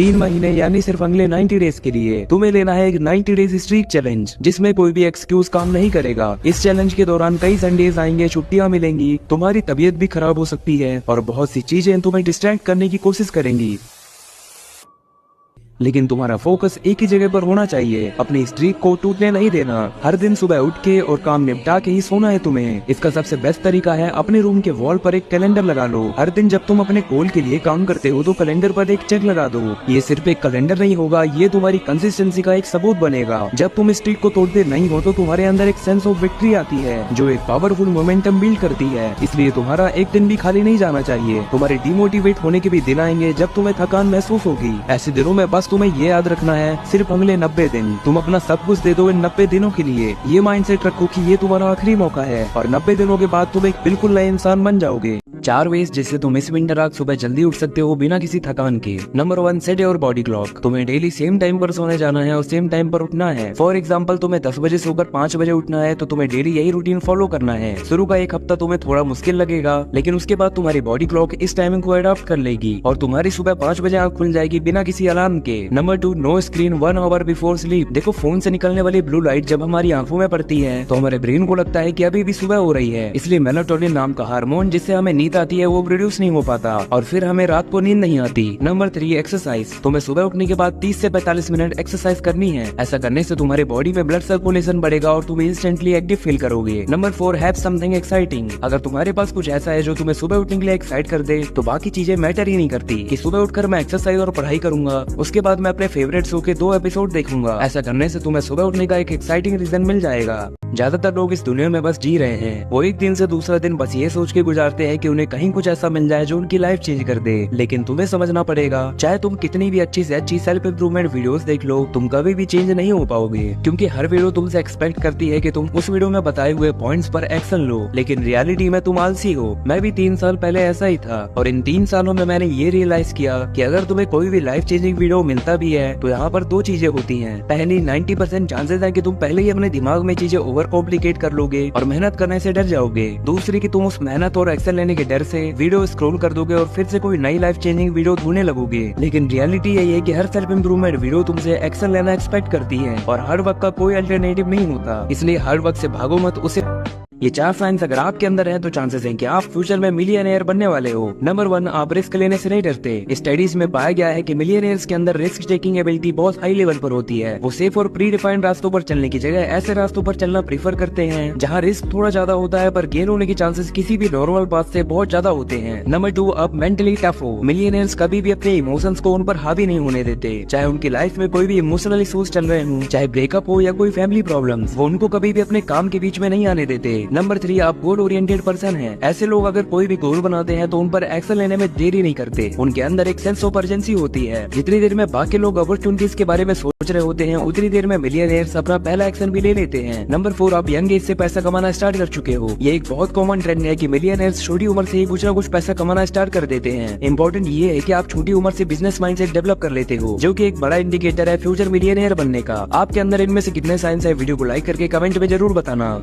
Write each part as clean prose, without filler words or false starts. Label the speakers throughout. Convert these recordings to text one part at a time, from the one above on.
Speaker 1: 3 महीने यानी सिर्फ अगले 90 डेज के लिए तुम्हें लेना है एक 90 डेज स्ट्रीक चैलेंज, जिसमें कोई भी एक्सक्यूज काम नहीं करेगा। इस चैलेंज के दौरान कई संडेज आएंगे, छुट्टियां मिलेंगी, तुम्हारी तबीयत भी खराब हो सकती है और बहुत सी चीजें तुम्हें डिस्ट्रैक्ट करने की कोशिश करेंगी, लेकिन तुम्हारा फोकस एक ही जगह पर होना चाहिए। अपनी स्ट्रीक को टूटने नहीं देना। हर दिन सुबह उठ के और काम निपटा के ही सोना है तुम्हें। इसका सबसे बेस्ट तरीका है अपने रूम के वॉल पर एक कैलेंडर लगा लो। हर दिन जब तुम अपने गोल के लिए काम करते हो तो कैलेंडर पर एक चेक लगा दो। ये सिर्फ एक कैलेंडर नहीं होगा, ये तुम्हारी कंसिस्टेंसी का एक सबूत बनेगा। जब तुम स्ट्रीक को तोड़ते नहीं हो तो तुम्हारे अंदर एक सेंस ऑफ विक्ट्री आती है, जो एक पावरफुल मोमेंटम बिल्ड करती है। इसलिए तुम्हारा एक दिन भी खाली नहीं जाना चाहिए। तुम्हारे डिमोटिवेट होने के भी दिन आएंगे जब तुम्हें थकान महसूस होगी। ऐसे दिनों में बस तुम्हें ये याद रखना है, सिर्फ अगले 90 दिन तुम अपना सब कुछ दे दो इन 90 दिनों के लिए। ये माइंडसेट रखो कि ये तुम्हारा आखिरी मौका है और 90 दिनों के बाद तुम एक बिल्कुल नए इंसान बन जाओगे। 4 वेज जिससे तुम इस विंटर रात सुबह जल्दी उठ सकते हो बिना किसी थकान के। Number 1, set your body clock. तुम्हें डेली सेम टाइम पर सोने जाना है और सेम टाइम पर उठना है। फॉर एग्जाम्पल, तुम्हें 10 बजे सोकर 5 बजे उठना है तो तुम्हें डेली यही रूटीन फॉलो करना है। शुरू का एक हफ्ता तुम्हें थोड़ा मुश्किल लगेगा, लेकिन उसके बाद तुम्हारी बॉडी क्लॉक इस टाइमिंग को अडॉप्ट कर लेगी और तुम्हारी सुबह 5 बजे आँख खुल जाएगी बिना किसी अलार्म के। Number 2, no screen 1 hour before sleep. देखो, फोन से निकलने वाली ब्लू लाइट जब हमारी आंखों में पड़ती है तो हमारे ब्रेन को लगता है कि अभी भी सुबह हो रही है, इसलिए मेलाटोनिन नाम का हार्मोन जिससे हमें नींद आती है वो प्रोड्यूस नहीं हो पाता और फिर हमें रात को नींद नहीं आती। Number 3, exercise. तुम्हें सुबह उठने के बाद 30 से 45 मिनट एक्सरसाइज करनी है। ऐसा करने से तुम्हारे बॉडी में ब्लड सर्कुलेशन बढ़ेगा और तुम इंस्टेंटली एक्टिव फील करोगे। Number 4, have something exciting. अगर तुम्हारे पास कुछ ऐसा है जो तुम्हें सुबह उठने के लिए एक्साइट कर दे तो बाकी चीजें मैटर ही नहीं करती कि सुबह उठकर मैं एक्सरसाइज और पढ़ाई करूंगा, उसके बाद मैं अपने फेवरेट शो के 2 एपिसोड देखूंगा। ऐसा करने से तुम्हें सुबह उठने का एक एक्साइटिंग रीजन मिल जाएगा। ज्यादातर लोग इस दुनिया में बस जी रहे हैं। वो एक दिन से दूसरा दिन बस ये सोच के गुजारते हैं कि उन्हें कहीं कुछ ऐसा मिल जाए जो उनकी लाइफ चेंज कर दे। लेकिन तुम्हें समझना पड़ेगा, चाहे तुम कितनी भी अच्छी से अच्छी सेल्फ इम्प्रूवमेंट वीडियोस देख लो, तुम कभी भी चेंज नहीं हो पाओगे, क्योंकि हर वीडियो तुमसे एक्सपेक्ट करती है कि तुम उस वीडियो में बताए हुए पॉइंट्स पर एक्शन लो। लेकिन रियलिटी में तुम आलसी हो। मैं भी 3 साल पहले ऐसा ही था और इन 3 सालों में मैंने ये रियलाइज किया कि अगर तुम्हें कोई भी लाइफ चेंजिंग वीडियो मिलता भी है तो यहाँ पर 2 चीजें होती है। पहली, 90% चांसेस है कि तुम पहले ही अपने दिमाग में चीजें ओवर कॉम्प्लिकेट कर लोगे और मेहनत करने से डर जाओगे। दूसरी कि तुम उस मेहनत और एक्शन लेने के डर से वीडियो स्क्रॉल कर दोगे और फिर से कोई नई लाइफ चेंजिंग वीडियो ढूंढने लगोगे। लेकिन रियलिटी यही है कि हर सेल्फ इम्प्रूवमेंट वीडियो तुमसे एक्शन लेना एक्सपेक्ट करती है और हार्ड वर्क का कोई अल्टरनेटिव नहीं होता। इसलिए हार्ड वर्क से भागो मत, उसे ये 4 साइंस अगर आपके अंदर है तो चांसेस हैं कि आप फ्यूचर में मिलियनेयर बनने वाले हो। नंबर 1, आप रिस्क लेने से नहीं डरते। स्टडीज में पाया गया है कि मिलियनेयर्स के अंदर रिस्क टेकिंग एबिलिटी बहुत हाई लेवल पर होती है। वो सेफ और प्री डिफाइंड रास्तों पर चलने की जगह ऐसे रास्तों पर चलना प्रीफर करते हैं जहाँ रिस्क थोड़ा ज्यादा होता है पर गेन होने के चांसेस किसी भी नॉर्मल पाथ से बहुत ज्यादा होते हैं। नंबर 2, आप मेंटली टफ हो। मिलियनेयर्स कभी भी अपने इमोशंस को उन पर हावी नहीं होने देते। चाहे उनकी लाइफ में कोई भी इमोशनल इश्यूज चल रहे हों, चाहे ब्रेकअप हो या कोई फैमिली प्रॉब्लम, वो उनको कभी भी अपने काम के बीच में नहीं आने देते। नंबर 3, आप गोल ओरिएंटेड पर्सन है। ऐसे लोग अगर कोई भी गोल बनाते हैं तो उन पर एक्शन लेने में देरी नहीं करते। उनके अंदर एक सेंस ऑफ अर्जेंसी होती है। जितनी देर में बाकी लोग अपॉर्चुनिटीज के बारे में सोच रहे होते हैं उतनी देर में मिलियनेयर्स अपना पहला एक्शन भी ले लेते हैं। नंबर 4, आप यंग एज से पैसा कमाना स्टार्ट कर चुके हो। ये एक बहुत कॉमन ट्रेंड है कि मिलियनेयर्स छोटी उम्र से ही कुछ न कुछ पैसा कमाना स्टार्ट कर देते हैं। इंपॉर्टेंट ये है कि आप छोटी उम्र से बिजनेस माइंडसेट डेवलप कर लेते हो, जो कि एक बड़ा इंडिकेटर है फ्यूचर मिलियनेयर बनने का। आपके अंदर इनमें से कितने साइंस है, वीडियो को लाइक करके कमेंट में जरूर बताना।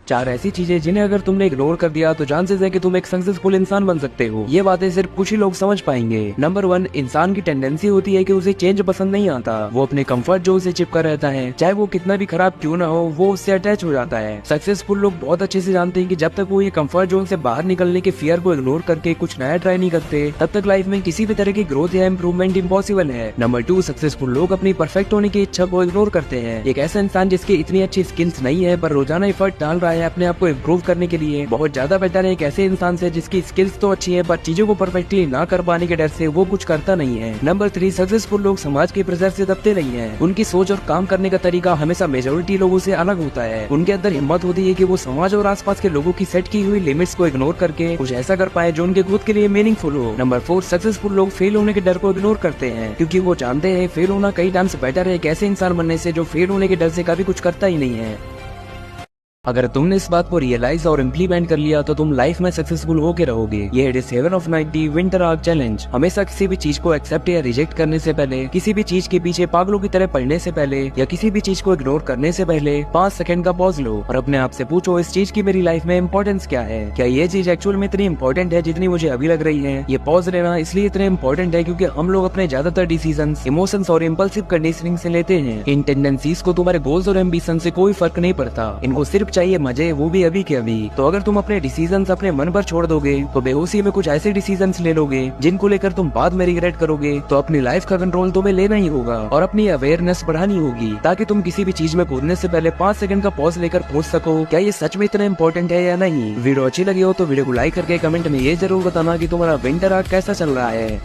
Speaker 1: 4 ऐसी चीजें जिन्हें अगर तुमने इग्नोर कर दिया तो चांसेस है कि तुम एक सक्सेसफुल इंसान बन सकते हो। ये बातें सिर्फ कुछ ही लोग समझ पाएंगे। नंबर 1, इंसान की टेंडेंसी होती है कि उसे चेंज पसंद नहीं आता। वो अपने कंफर्ट जोन से चिपका रहता है, चाहे वो कितना भी खराब क्यों ना हो, वो उससे अटैच हो जाता है। सक्सेसफुल लोग बहुत अच्छे से जानते हैं कि जब तक वो ये कंफर्ट जोन से बाहर निकलने के फियर को इग्नोर करके कुछ नया ट्राई नहीं करते, तब तक लाइफ में किसी भी तरह की ग्रोथ या इम्प्रूवमेंट इम्पॉसिबल है। नंबर 2, सक्सेसफुल लोग अपनी परफेक्ट होने की इच्छा को इग्नोर करते हैं। एक ऐसा इंसान जिसकी इतनी अच्छी स्किल्स नहीं है पर रोजाना एफर्ट डाल रहा है अपने आप को इम्प्रूव करने के लिए, बहुत ज्यादा बेटर है एक ऐसे इंसान से जिसकी स्किल्स तो अच्छी है पर चीजों को परफेक्टली ना कर पाने के डर से वो कुछ करता नहीं है। नंबर 3, सक्सेसफुल लोग समाज के प्रेशर से दबते नहीं हैं। उनकी सोच और काम करने का तरीका हमेशा मेजोरिटी लोगों से अलग होता है। उनके अंदर हिम्मत होती है कि वो समाज और आसपास के लोगों की सेट की हुई लिमिट्स को इग्नोर करके कुछ ऐसा कर पाए जो उनके खुद के लिए मीनिंगफुल हो। नंबर 4, सक्सेसफुल लोग फेल होने के डर को इग्नोर करते हैं, क्योंकि वो जानते हैं फेल होना कई टाइम्स बेटर है एक ऐसे इंसान बनने से जो फेल होने के डर से कभी कुछ करता ही नहीं है। अगर तुमने इस बात को रियलाइज और इम्प्लीमेंट कर लिया तो तुम लाइफ में सक्सेसफुल होके रहोगे। ये है 7 ऑफ 90 विंटर आर्क चैलेंज। हमेशा किसी भी चीज को एक्सेप्ट या रिजेक्ट करने से पहले, किसी भी चीज के पीछे पागलों की तरह पढ़ने से पहले या किसी भी चीज को इग्नोर करने से पहले 5 सेकंड का पॉज लो और अपने आप से पूछो इस चीज की मेरी लाइफ में इंपॉर्टेंस क्या है। क्या ये चीज एक्चुअल में इतनी इंपॉर्टेंट है जितनी मुझे अभी लग रही है। ये पॉज लेना इसलिए इतने इंपॉर्टेंट है क्योंकि हम लोग अपने ज्यादातर डिसीजन इमोशंस और इम्पल्सिव कंडीशनिंग से लेते हैं। इन टेंडेंसीज को तुम्हारे गोल्स और एम्बिशन से कोई फर्क नहीं पड़ता। इनको सिर्फ चाहिए मजे, वो भी अभी के अभी। तो अगर तुम अपने डिसीजंस अपने मन पर छोड़ दोगे तो बेहोशी में कुछ ऐसे डिसीजंस ले लोगे जिनको लेकर तुम बाद में रिग्रेट करोगे। तो अपनी लाइफ का कंट्रोल तुम्हें लेना ही होगा और अपनी अवेयरनेस बढ़ानी होगी ताकि तुम किसी भी चीज में कूदने से पहले 5 सेकंड का पॉज लेकर पूछ सको क्या ये सच में इतना इंपॉर्टेंट है या नहीं। वीडियो अच्छी लगी हो तो वीडियो को लाइक करके कमेंट में ये जरूर बताना कि तुम्हारा विंटर आर्क कैसा चल रहा है।